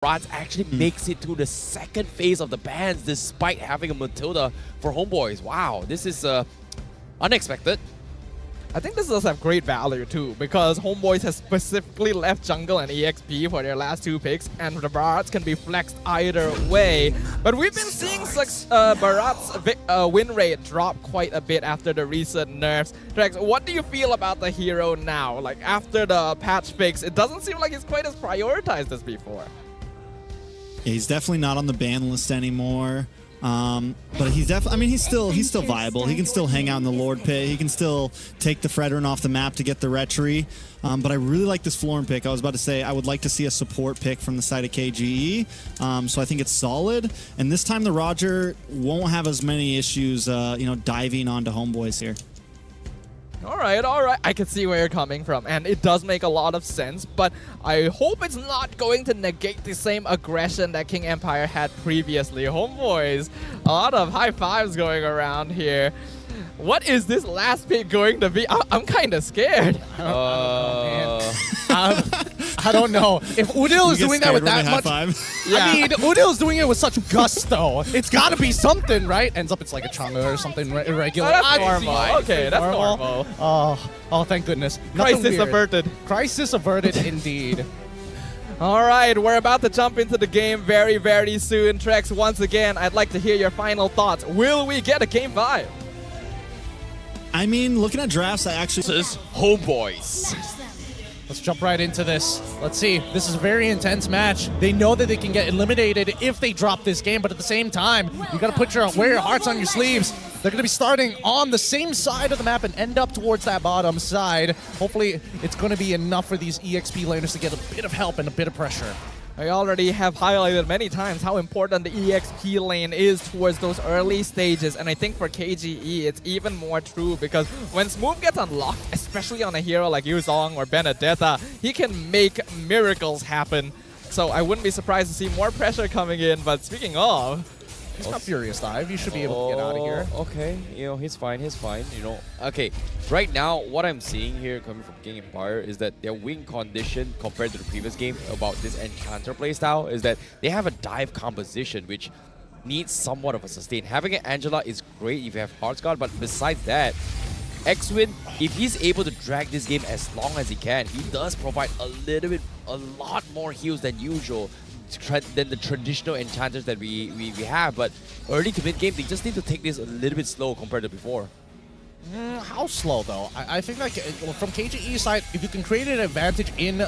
Rats actually makes it to the second phase of the bans despite having a Matilda for Homeboys. Wow, this is unexpected. I think this does have great value too, because Homeboys has specifically left jungle and EXP for their last two picks, and the Barats can be flexed either way. But we've been seeing Barats' win rate drop quite a bit after the recent nerfs. Trex, what do you feel about the hero now? Like, after the patch fix, it doesn't seem like he's quite as prioritized as before. Yeah, he's definitely not on the ban list anymore. But he's definitely, I mean, he's still viable. He can still hang out in the Lord Pit. He can still take the Fredrin off the map to get the Retry. But I really like this Florin pick. I was about to say I would like to see a support pick from the side of KGE. So I think it's solid. And this time the Roger won't have as many issues, you know, diving onto Homeboys here. All right. I can see where you're coming from, and it does make a lot of sense, but I hope it's not going to negate the same aggression that King Empire had previously. Homeboys, a lot of high fives going around here. What is this last pick going to be? I'm kind of scared. I don't know. If Udil is doing that with that much... Yeah. I mean, Udil is doing it with such gusto. It's got to be something, right? Ends up it's like a Chang'e or something irregular. Oh, that's normal. Okay, that's normal. Oh, thank goodness. Crisis averted. Crisis averted indeed. All right, we're about to jump into the game very, very soon. Trex, once again, I'd like to hear your final thoughts. Will we get a Game 5? I mean, looking at drafts, I actually... This is Homeboys. Let's jump right into this. Let's see. This is a very intense match. They know that they can get eliminated if they drop this game, but at the same time, you got to wear your hearts on your sleeves. They're going to be starting on the same side of the map and end up towards that bottom side. Hopefully, it's going to be enough for these EXP laners to get a bit of help and a bit of pressure. I already have highlighted many times how important the EXP lane is towards those early stages, and I think for KGE it's even more true, because when Smooth gets unlocked, especially on a hero like Yuzong or Benedetta, he can make miracles happen. So I wouldn't be surprised to see more pressure coming in, but speaking of... He's got Furious Dive. You should be able to get out of here. Okay, you know, he's fine, you know. Okay, right now, what I'm seeing here coming from King Empire is that their win condition compared to the previous game about this Enchanter playstyle is that they have a dive composition which needs somewhat of a sustain. Having an Angela is great if you have Hearts Guard, but besides that, X-Win, if he's able to drag this game as long as he can, he does provide a lot more heals than usual than the traditional enchanters that we have, but early to mid game they just need to take this a little bit slow compared to before. How slow though? I think like from KGE's side, if you can create an advantage in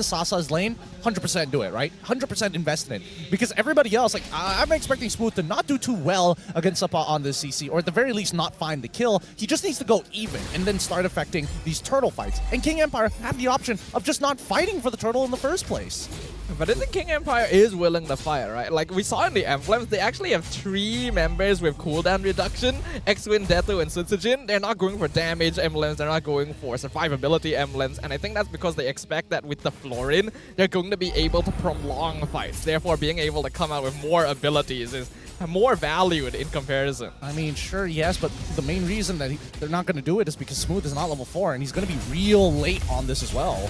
Sasa's lane, 100% do it, right? 100% invest in it, because everybody else, like I'm expecting Smooth to not do too well against Sapa on the CC, or at the very least not find the kill. He just needs to go even and then start affecting these turtle fights. And King Empire have the option of just not fighting for the turtle in the first place. But I think King Empire is willing to fight, right? Like we saw in the emblems, they actually have 3 members with cooldown reduction: X-Win, Detu, and Sutsujin. They're not going for damage emblems, they're not going for survivability emblems, and I think that's because they expect that with the Florin, they're going to be able to prolong fights. Therefore, being able to come out with more abilities is more valued in comparison. I mean, sure, yes, but the main reason that they're not going to do it is because Smooth is not level 4, and he's going to be real late on this as well.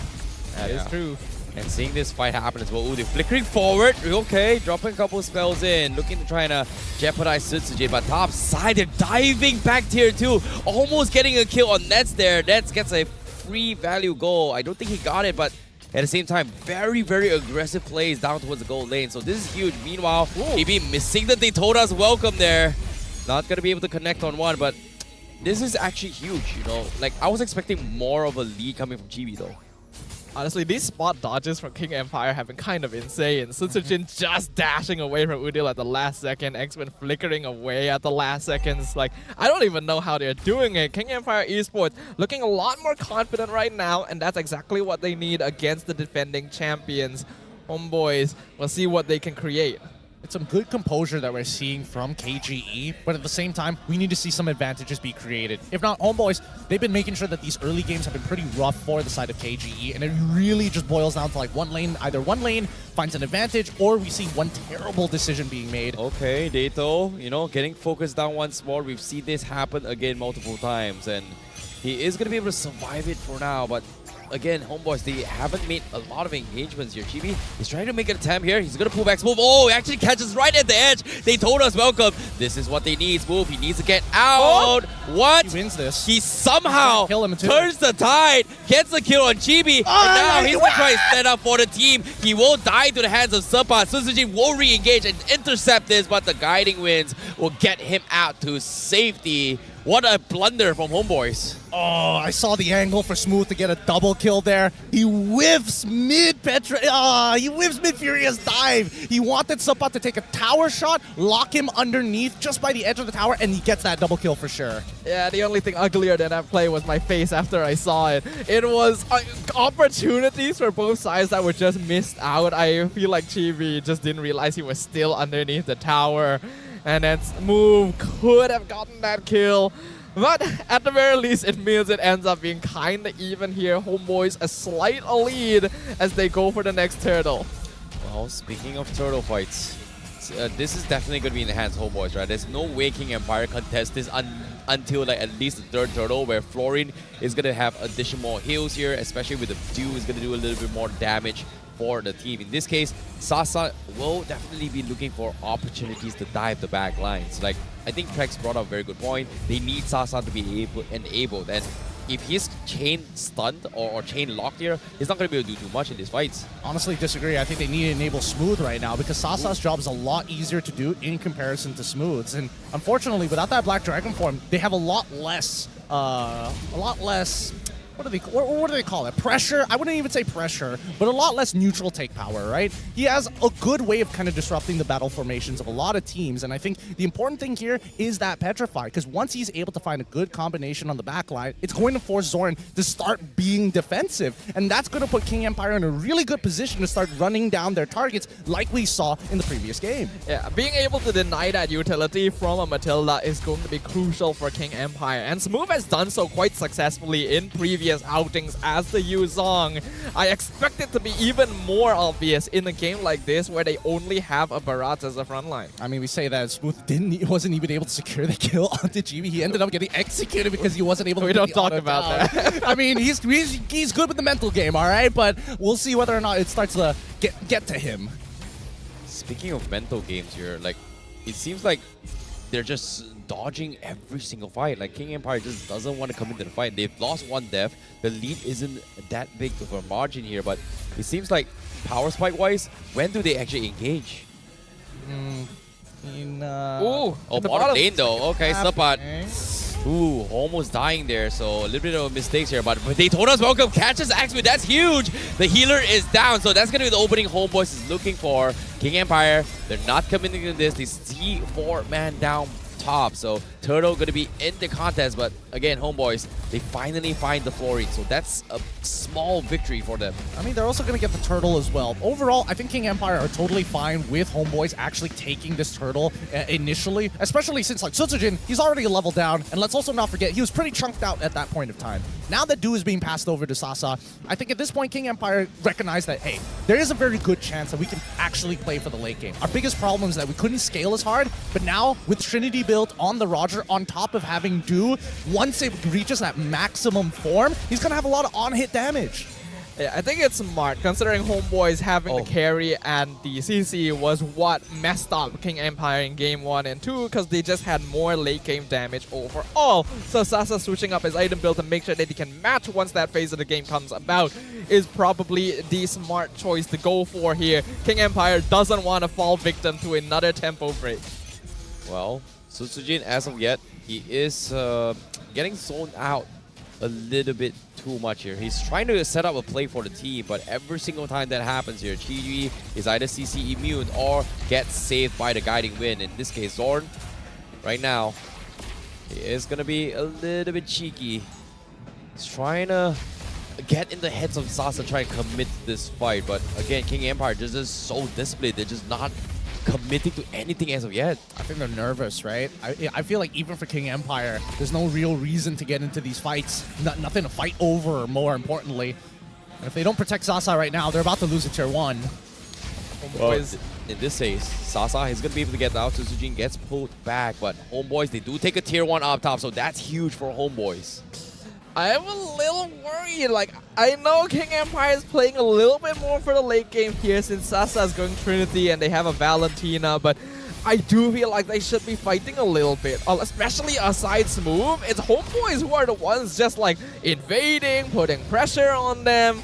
That is true. And seeing this fight happen as well. Ooh, they're flickering forward. Okay, dropping a couple of spells in. Looking to try and jeopardize Sutsujin. But top side, they're diving back tier 2. Almost getting a kill on Nets there. Nets gets a free value goal. I don't think he got it, but at the same time, very, very aggressive plays down towards the gold lane. So this is huge. Meanwhile, maybe missing the Daytona's welcome there. Not going to be able to connect on one, but this is actually huge, you know. Like, I was expecting more of a lead coming from Chibi, though. Honestly, these spot dodges from King Empire have been kind of insane. Sutsujin just dashing away from Udil at the last second, X-Men flickering away at the last seconds. Like, I don't even know how they're doing it. King Empire Esports looking a lot more confident right now, and that's exactly what they need against the defending champions. Homeboys, we'll see what they can create. It's some good composure that we're seeing from KGE, but at the same time, we need to see some advantages be created. If not, Homeboys, they've been making sure that these early games have been pretty rough for the side of KGE, and it really just boils down to like one lane. Either one lane finds an advantage, or we see one terrible decision being made. Okay, Dato, you know, getting focused down once more. We've seen this happen again multiple times, and he is going to be able to survive it for now, but again, Homeboys, they haven't made a lot of engagements here. Chibi is trying to make an attempt here. He's going to pull back Smooth. Oh, he actually catches right at the edge. They told us, welcome. This is what they need, Smooth. He needs to get out. What? He wins this. He somehow Kill him too. turns the tide, gets the kill on Chibi, and now he's going to try to stand up for the team. He will die to the hands of Sepa. Susujin will re-engage and intercept this, but the guiding winds will get him out to safety. What a blunder from Homeboys. Oh, I saw the angle for Smooth to get a double kill there. He whiffs mid-Petra. He whiffs mid-Furious dive. He wanted Sepa to take a tower shot, lock him underneath just by the edge of the tower, and he gets that double kill for sure. Yeah, the only thing uglier than that play was my face after I saw it. It was opportunities for both sides that were just missed out. I feel like Chibi just didn't realize he was still underneath the tower. And then Smooth could have gotten that kill. But at the very least, it means it ends up being kind of even here. Homeboys a slight lead as they go for the next turtle. Well, speaking of turtle fights, this is definitely going to be in the hands of Homeboys, right? There's no way King Empire contest this until like at least the third turtle, where Florin is going to have additional heals here, especially with the Dew is going to do a little bit more damage for the team. In this case, Sasa will definitely be looking for opportunities to dive the back lines. Like, I think Trex brought up a very good point. They need Sasa to be enabled, and if he's chain stunned or chain locked here, he's not going to be able to do too much in these fights. Honestly, disagree. I think they need to enable Smooth right now because Sasa's job is a lot easier to do in comparison to Smooth's. And unfortunately, without that Black Dragon form, they have a lot less, what do they call it? Pressure? I wouldn't even say pressure, but a lot less neutral take power, right? He has a good way of kind of disrupting the battle formations of a lot of teams, and I think the important thing here is that Petrify, because once he's able to find a good combination on the back line, it's going to force Zoran to start being defensive, and that's going to put King Empire in a really good position to start running down their targets like we saw in the previous game. Yeah, being able to deny that utility from a Matilda is going to be crucial for King Empire, and Smooth has done so quite successfully in previous outings as the Yuzong. I expect it to be even more obvious in a game like this where they only have a Barat as a frontline. I mean, we say that Smooth wasn't even able to secure the kill onto GB. He ended up getting executed because he wasn't able to. We don't talk about that. I mean, he's good with the mental game, all right, but we'll see whether or not it starts to get to him. Speaking of mental games here, like, it seems like they're just dodging every single fight. Like, King Empire just doesn't want to come into the fight. They've lost one death. The lead isn't that big of a margin here, but it seems like power spike wise, when do they actually engage? Ooh, Oh, bottom lane though. Okay, Sapat. Ooh, almost dying there, so a little bit of mistakes here, but they told us welcome, catches Axeman, that's huge! The healer is down, so that's gonna be the opening Homeboys is looking for. King Empire, they're not committing to this, they see 4-man down top, so Turtle gonna be in the contest, but again, Homeboys, they finally find the Florin, so that's a small victory for them. I mean, they're also going to get the turtle as well. Overall, I think King Empire are totally fine with Homeboys actually taking this turtle initially, especially since, like, Sutsujin, he's already a level down, and let's also not forget, he was pretty chunked out at that point of time. Now that Dew is being passed over to Sasa, I think at this point, King Empire recognized that, hey, there is a very good chance that we can actually play for the late game. Our biggest problem is that we couldn't scale as hard, but now, with Trinity built on the Roger, on top of having Dew, once it reaches that maximum form, he's going to have a lot of on-hit damage. Yeah, I think it's smart considering Homeboys having the carry and the CC was what messed up King Empire in game 1 and 2 because they just had more late game damage overall. So Sasa switching up his item build to make sure that he can match once that phase of the game comes about is probably the smart choice to go for here. King Empire doesn't want to fall victim to another tempo break. Well, Sutsujin, as of yet, he is getting zoned out a little bit too much here. He's trying to set up a play for the team, but every single time that happens here, Chi is either CC immune or gets saved by the guiding wind. In this case, Zorn, right now, he is going to be a little bit cheeky. He's trying to get in the heads of Sasa, try and commit to this fight, but again, King Empire just is so disciplined. They're just not committing to anything as of yet. I think they're nervous, right? I feel like even for King Empire, there's no real reason to get into these fights. Nothing to fight over, more importantly. And if they don't protect Sasa right now, they're about to lose a tier 1. Well, in this case, Sasa is going to be able to get out. Sutsujin gets pulled back, but Homeboys, they do take a tier 1 up top, so that's huge for Homeboys. I'm a little worried. Like, I know King Empire is playing a little bit more for the late game here since Sasa is going Trinity and they have a Valentina, but I do feel like they should be fighting a little bit, especially aside Smooth. It's Homeboys who are the ones just like invading, putting pressure on them.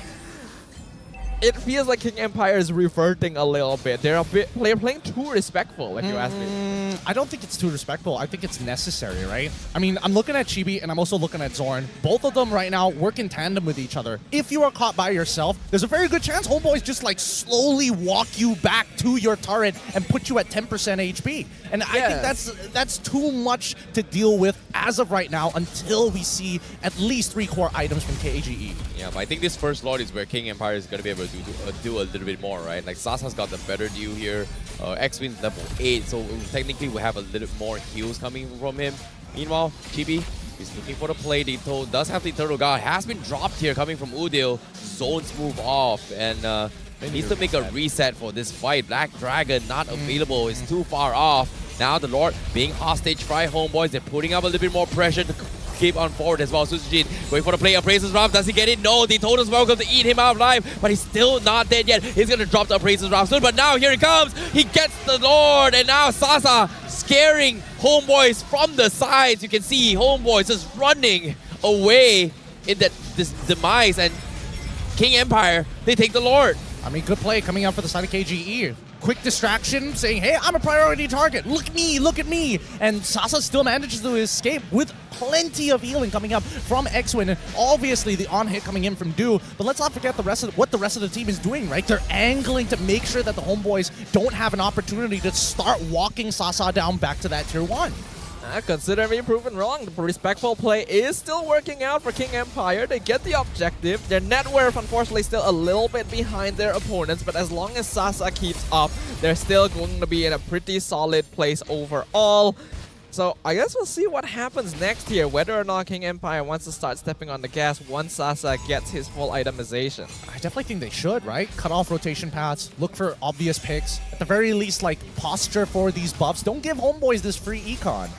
It feels like King Empire is reverting a little bit. They're playing too respectful, if you ask me. I don't think it's too respectful. I think it's necessary, right? I mean, I'm looking at Chibi and I'm also looking at Zorn. Both of them right now work in tandem with each other. If you are caught by yourself, there's a very good chance Homeboys just like slowly walk you back to your turret and put you at 10% HP. And I think that's too much to deal with as of right now until we see at least 3 core items from KGE. Yeah, but I think this first Lord is where King Empire is going to be able to do a little bit more, right? Like Sasa's got the better deal here. X-Win's level 8, so technically we have a little more heals coming from him. Meanwhile, Chibi is looking for the play. Dito does have the Eternal God. Has been dropped here coming from Udil. Zones move off and needs to make a reset for this fight. Black Dragon not available. Is too far off. Now the Lord being hostage by Homeboys. They're putting up a little bit more pressure to keep on forward as well. Suzujin going for the play. Appraiser's Wrath. Does he get it? No. The Totem's welcome to eat him out alive, but he's still not dead yet. He's going to drop the Appraiser's Wrath soon, but now here he comes. He gets the Lord, and now Sasa scaring Homeboys from the sides. You can see Homeboys just running away in this demise, and King Empire, they take the Lord. I mean, good play coming out for the side of KGE. Quick distraction, saying, hey, I'm a priority target. Look at me, look at me. And Sasa still manages to escape with plenty of healing coming up from X-Win. And obviously, the on-hit coming in from Do. But let's not forget what the rest of the team is doing, right? They're angling to make sure that the Homeboys don't have an opportunity to start walking Sasa down back to that tier 1. Consider me proven wrong. The respectful play is still working out for King Empire. They get the objective. Their net worth, unfortunately, still a little bit behind their opponents, but as long as Sasa keeps up, they're still going to be in a pretty solid place overall. So I guess we'll see what happens next here, whether or not King Empire wants to start stepping on the gas once Sasa gets his full itemization. I definitely think they should, right? Cut off rotation paths, look for obvious picks. At the very least, like, posture for these buffs. Don't give Homeboys this free econ.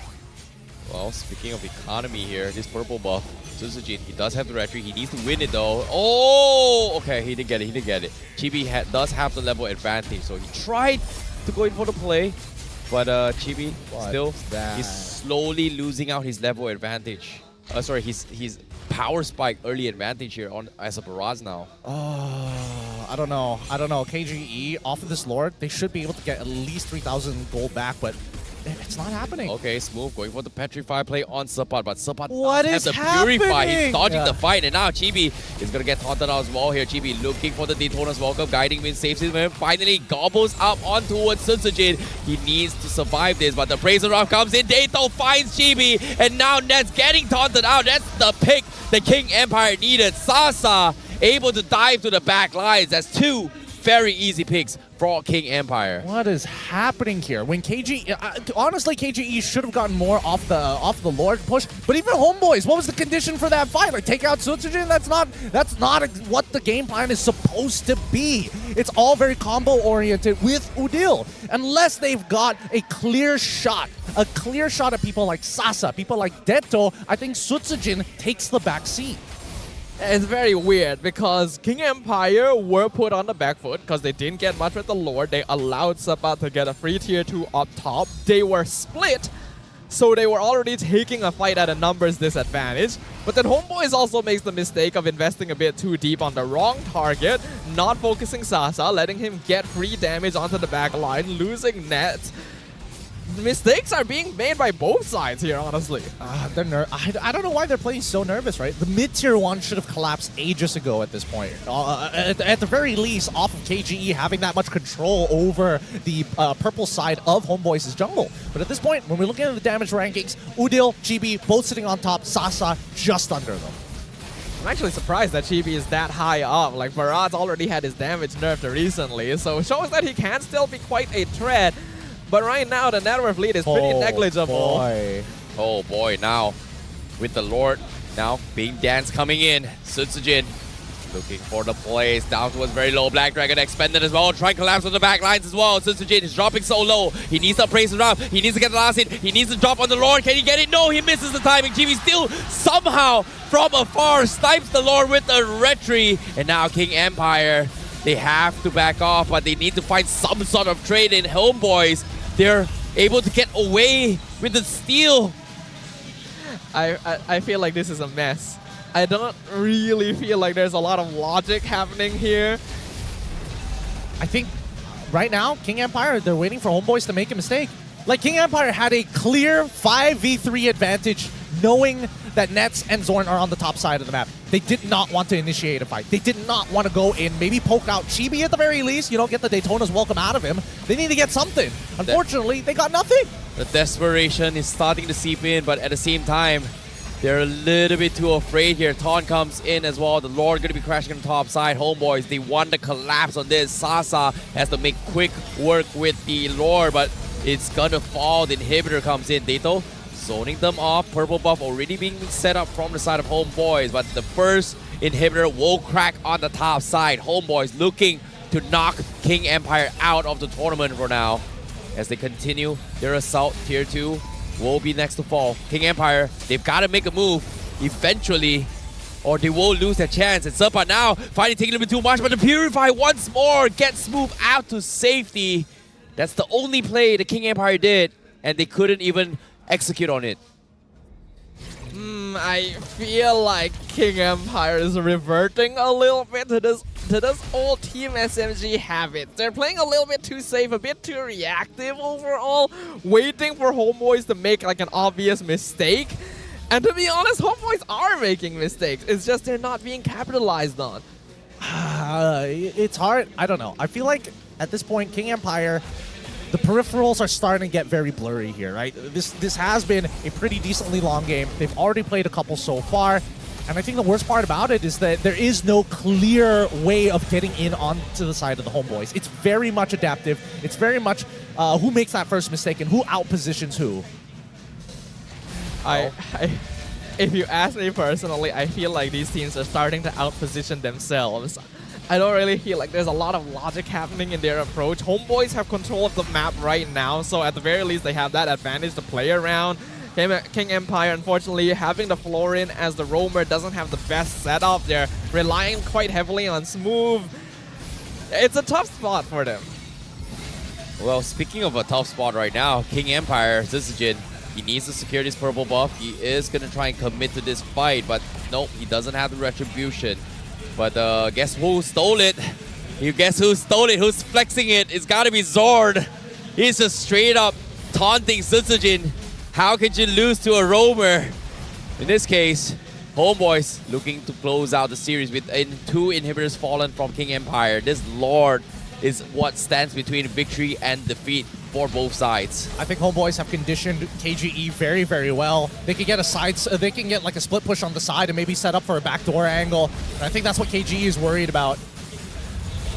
Well, speaking of economy here, this purple buff, Suzujin, he does have the retreat. He needs to win it though. Oh, okay, he didn't get it. He didn't get it. Chibi does have the level advantage, so he tried to go in for the play, but Chibi still he's slowly losing out his level advantage. Sorry, his power spike early advantage here on as a Barrage now. Oh, I don't know. KGE off of this Lord, they should be able to get at least 3,000 gold back, but it's not happening. Okay, Smooth going for the Petrify play on Sapat, but Sapat what is has the happening? Purify. He's dodging the fight, and now Chibi is going to get taunted out as well here. Chibi looking for the Daytona's welcome. Guiding Wind saves him. Finally gobbles up on towards Sunsujin. He needs to survive this, but the Praiser Rock comes in. Dato finds Chibi, and now Ned's getting taunted out. That's the pick the King Empire needed. Sasa able to dive to the back lines. That's 2 very easy picks for King Empire. What is happening here? When KGE, honestly, KGE should have gotten more off the Lord push. But even Homeboys, what was the condition for that fight? Like, take out Sutsujin? That's not what the game plan is supposed to be. It's all very combo oriented with Udil, unless they've got a clear shot at people like Sasa, people like Detto. I think Sutsujin takes the back seat. It's very weird because King Empire were put on the back foot because they didn't get much with the Lord. They allowed Sabat to get a free tier 2 up top. They were split, so they were already taking a fight at a numbers disadvantage. But then Homeboys also makes the mistake of investing a bit too deep on the wrong target, not focusing Sasa, letting him get free damage onto the back line, losing net. Mistakes are being made by both sides here, honestly. I don't know why they're playing so nervous, right? The mid-tier 1 should have collapsed ages ago at this point. At the very least, off of KGE having that much control over the purple side of Homeboys' jungle. But at this point, when we're looking at the damage rankings, Udil, GB, both sitting on top, Sasa just under them. I'm actually surprised that Chibi is that high up. Like, Barad's already had his damage nerfed recently, so it shows that he can still be quite a threat. But right now, the net worth lead is pretty negligible. Boy. Oh boy, now with the Lord now being danced coming in. Sutsujin Looking for the place. Down towards very low. Black Dragon expended as well. Trying to collapse on the back lines as well. Sunsujin is dropping so low. He needs to praise around. He needs to get the last hit. He needs to drop on the Lord. Can he get it? No, he misses the timing. GB still somehow from afar snipes the Lord with a retry. And now King Empire, they have to back off, but they need to find some sort of trade in. Homeboys, they're able to get away with the steal. I feel like this is a mess. I don't really feel like there's a lot of logic happening here. I think right now, King Empire, they're waiting for Homeboys to make a mistake. Like, King Empire had a clear 5v3 advantage knowing that Nets and Zorn are on the top side of the map. They did not want to initiate a fight. They did not want to go in, maybe poke out Chibi at the very least, you know, get the Daytona's welcome out of him. They need to get something. Unfortunately, they got nothing. The desperation is starting to seep in, but at the same time, they're a little bit too afraid here. Taunt comes in as well. The Lord going to be crashing on the top side. Homeboys, they want to collapse on this. Sasa has to make quick work with the Lord, but it's going to fall. The inhibitor comes in. Dato zoning them off. Purple buff already being set up from the side of Homeboys, but the first inhibitor will crack on the top side. Homeboys looking to knock King Empire out of the tournament for now. As they continue their assault, Tier 2 will be next to fall. King Empire, they've got to make a move eventually, or they will lose their chance. It's up now, finally taking a little bit too much, but the Purify once more gets moved out to safety. That's the only play the King Empire did, and they couldn't even execute on it. I feel like King Empire is reverting a little bit to this old Team SMG habit. They're playing a little bit too safe, a bit too reactive overall, waiting for Homeboys to make like an obvious mistake. And to be honest, Homeboys are making mistakes. It's just they're not being capitalized on. It's hard. I don't know. I feel like at this point, King Empire, the peripherals are starting to get very blurry here, right? This has been a pretty decently long game. They've already played a couple so far. And I think the worst part about it is that there is no clear way of getting in onto the side of the Homeboys. It's very much adaptive. It's very much who makes that first mistake and who outpositions who. If you ask me personally, I feel like these teams are starting to outposition themselves. I don't really feel like there's a lot of logic happening in their approach. Homeboys have control of the map right now, so at the very least they have that advantage to play around. King Empire, unfortunately, having the Florin as the roamer doesn't have the best setup. They're relying quite heavily on Smooth. It's a tough spot for them. Well, speaking of a tough spot right now, King Empire, Zizijin, he needs to secure this purple buff. He is going to try and commit to this fight, but nope, he doesn't have the retribution. But guess who stole it? You guess who stole it? Who's flexing it? It's got to be Zord. He's just straight up taunting Zizijin. How could you lose to a roamer? In this case, Homeboys looking to close out the series with two inhibitors fallen from King Empire. This Lord is what stands between victory and defeat for both sides. I think Homeboys have conditioned KGE very, very well. They can get they can get like a split push on the side and maybe set up for a backdoor angle. And I think that's what KGE is worried about.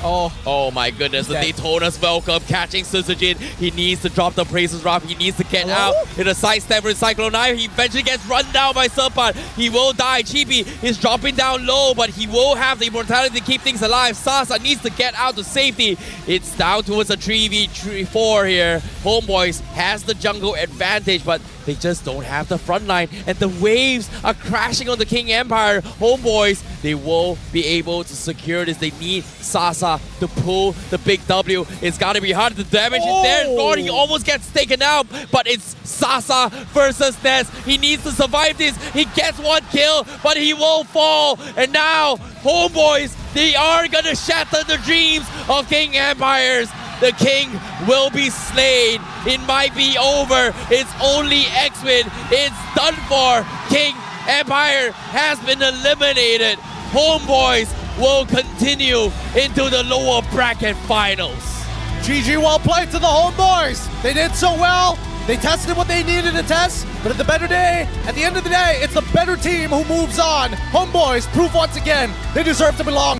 Oh my goodness, the Daytona's welcome, catching Suzujin. He needs to drop the praises drop. He needs to get out in a sidestep with Cyclone Knife. He eventually gets run down by Serpent. He will die. Chibi is dropping down low, but he will have the immortality to keep things alive. Sasa needs to get out to safety. It's down towards a 3v4 here. Homeboys has the jungle advantage, but they just don't have the front line. And the waves are crashing on the King Empire. Homeboys, they will be able to secure this. They need Sasa to pull the big W. It's got to be hard. The damage is there. Lord, he almost gets taken out, but it's Sasa versus Ness. He needs to survive this. He gets one kill, but he will fall. And now, Homeboys, they are going to shatter the dreams of King Empires. The king will be slain. It might be over. It's only X-Win. It's done for. King Empire has been eliminated. Homeboys will continue into the lower bracket finals. GG, well played to the Homeboys. They did so well. They tested what they needed to test, but at the end of the day, it's the better team who moves on. Homeboys prove once again they deserve to belong.